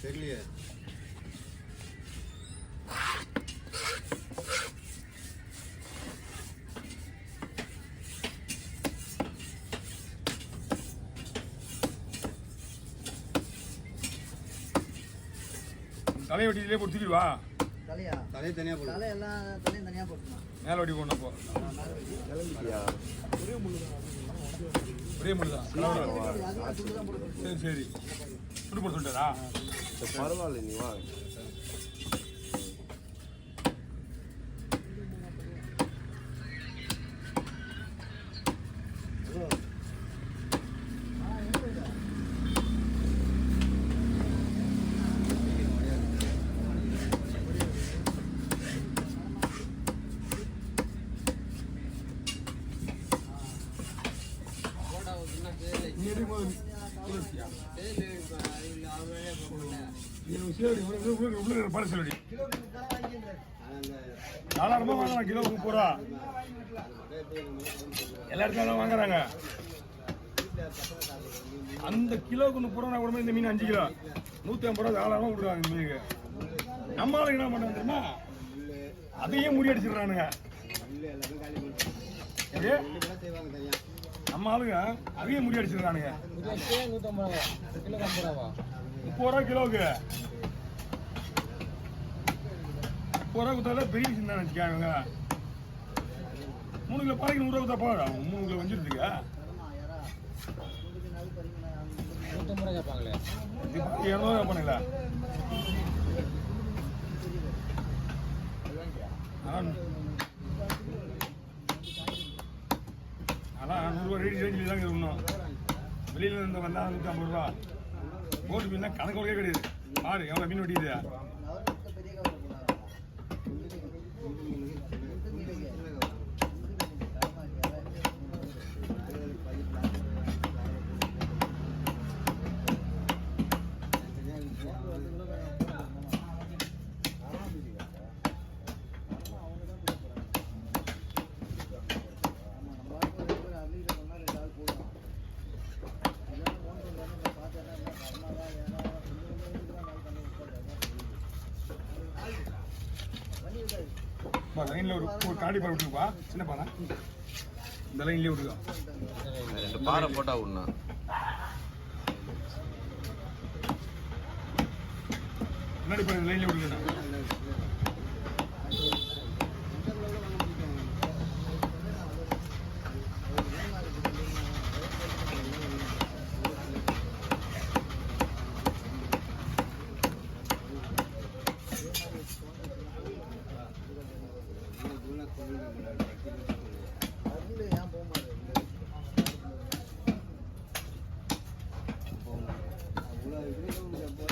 தெரியலையே. தலையை வெட்டிலே போட்டுவா. தலையை தனியாக போடு. தலையெல்லாம் தலையும் தனியாக போட்டுக்கலாம். மேலே வெட்டி போடணும். அப்போ ஒரே முள்ளு தான். சரி சரி சுட்டு போட்டு சொல்லிட்டாரா? பரவாயில்ல, நீ வா. நாலாயிரம் ரூபாய் வாங்கலாம், கிலோ 30 ரூபா. எல்லா இடத்துல வாங்குறாங்க. அந்த கிலோவுக்கு 30 ரூபா கூட இந்த மீன் 5 கிலோ 150 ரூபா 4000 ரூபா கொடுக்குறாங்க இந்த மீனுக்கு. நம்மளால என்ன பண்ணுறாங்க தெரியுமா? அதையும் முறியடிச்சிடுறானுங்க. நம்ம ஆளுங்க அதையும் முறியடிச்சிடுறானுங்க. 30 ரூபா கிலோவுக்கு 30 ரூபா கொடுத்தாலே பெரிய விஷயம் தான் நினச்சிக்காங்க. 3 கிலோ பாறைக்கு 100 ரூபா கொடுத்தா போதும். 3 கிலோ வஞ்சிருதுங்க 200 ரூபா கேட்பாங்களா? ஆனால் 100 ரூபா ரேஞ்சில் தாங்க இருக்கணும். வெளியில் இருந்து வந்தால் 150 ரூபா. போட்டு மீன் தான் கணக்கு ஒழுக்கே கிடையாது. பாரு எவ்வளோ மீன் வெட்டிக்குது. லைன்ல ஒரு காடி பாறை விட்டுருப்பா. சின்ன பாறை இந்த லைன்லேயே விட்டுருக்கோம். 2 பாறை போட்டா ஒண்ணா முன்னாடி பாரு லைன்ல விட்டுருக்கேன்.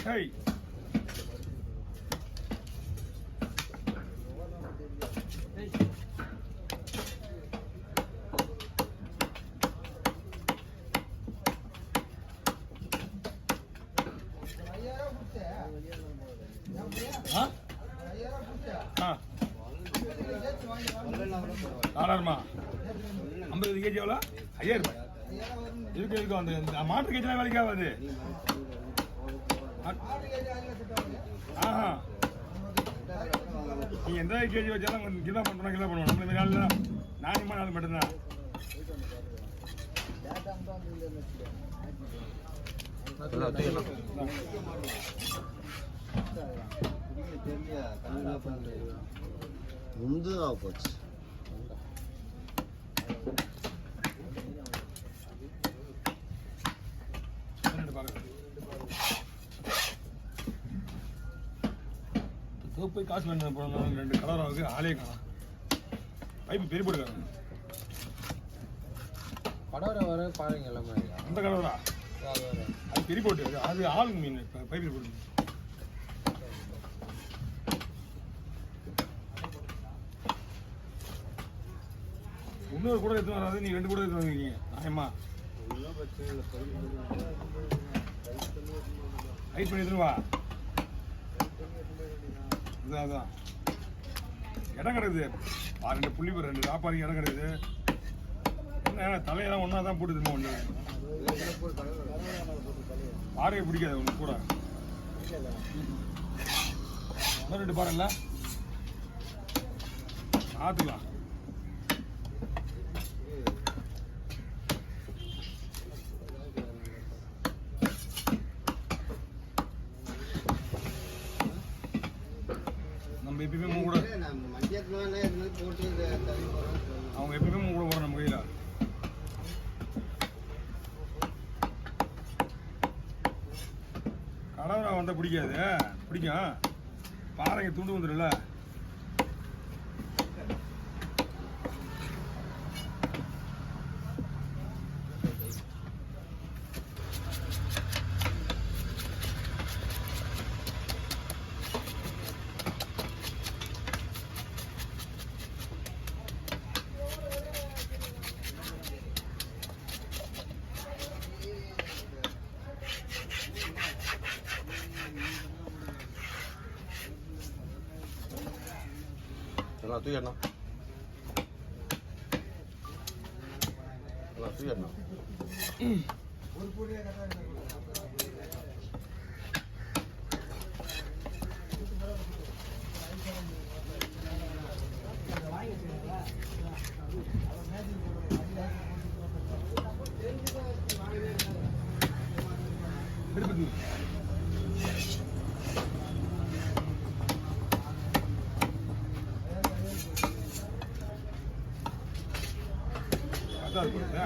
Hey. Huh? Huh? 4000 50 கேஜி எவ்வளோ? 5000 ரூபாய் இருக்கு. அந்த மாட்டு கேஜிலாம் வேலைக்கு ஆகாது. ஆஹா நீ எந்த கேஜி வச்சாலும் கொஞ்சம் கிலோ பண்ணுறோம் கிலோ பண்ணுவோம். நம்மள மாரி ஆள் நானியமான ஆள் மட்டும்தான். ముందుగా పోవచ్చు. போய் காசு வேணும். 2 கலராக ஆளே காணும். பைப்பு பெரிய போட்டுக்காங்க. கடவுரை வர பாருங்க எல்லாமே. அந்த கடவுரா அது பெரிய போட்டு. அது ஆளுங்க மீன் பைப்பு போட்டு. இன்னொரு கூட எடுத்து வராது, நீ 2 கூட எடுத்து வந்துருக்கீங்க நியாயமா? ஹைட் பண்ணி எடுத்துன்னு வா. அதான் இடம் கிடக்குது. 2 புள்ளி 2 சாப்பாடு இடம் கிடக்குது. என்ன தலையெல்லாம் ஒன்றா தான் போட்டு திரும்ப ஒன்று பாறையை பிடிக்காது ஒன்று கூட. இன்னும் 2 பாறை இல்லை பார்த்துக்கலாம். நம்ம எப்பயுமே கூட அவங்க எப்பயுமே கூட போகிறோம் நம்ம கையில். கடவுளை வந்தால் பிடிக்காது, பிடிக்கும். பாறைங்க துண்டு வந்துடும்ல. எல்லாம் தூக்கிடணும், எல்லாம் தூக்கிடணும். எடுத்து அதான் இருக்குல்ல.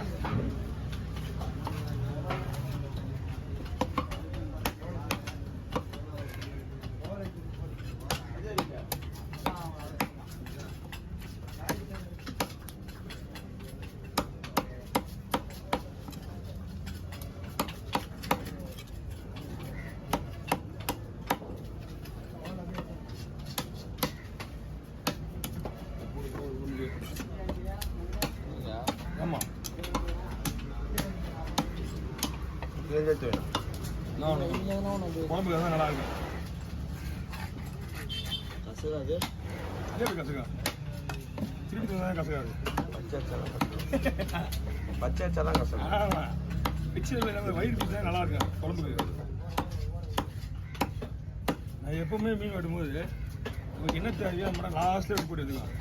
ஆமா எடுத்து வேணும். குழம்புல தான் நல்லா இருக்கும். கசுகாது அதே போய் கற்றுக்கா திருப்பி தான் கற்றுக்காது. பச்சை அச்சாலாம் கசகம். ஆமாம் மிக்சரில் வயிறு பீஸ் தான் நல்லா இருக்கும் குழம்புக்கு. நான் எப்பவுமே மீன் வெட்டும்போது நமக்கு என்ன தேவையோ நம்ம லாஸ்ட்டில் எடுத்து போட்டு எடுத்துக்கலாம்.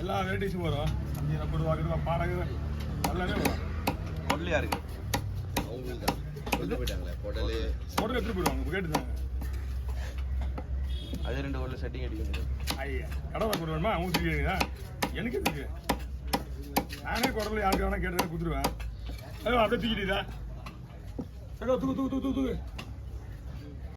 எல்லா வெரைட்டிஸும் வரும். அஞ்சு ரப்பர் வாக்குறது பாடகு எல்லாமே வரும். பொடலையா இருக்கு அவங்களுக்கு தான் கொண்டு போயிட்டாங்களே. பொடலு உடனே எடுத்துட்டு போயிடுவாங்க கேட்டுதாங்க. அது 2 ஊரில் செட்டிங் அடிக்க முடியும். ஐயா கடவுளை கொண்டு வேணுமா அவங்க தெரியுங்களா? எனக்கு எதுக்கு? நானே குடல யாருக்கு வேணா கேட்டதை கொடுத்துருவேன். அப்படியே தூக்கிட்டீதா? தூக்கு தூக்கு தூக்கு தூக்கு தூக்கு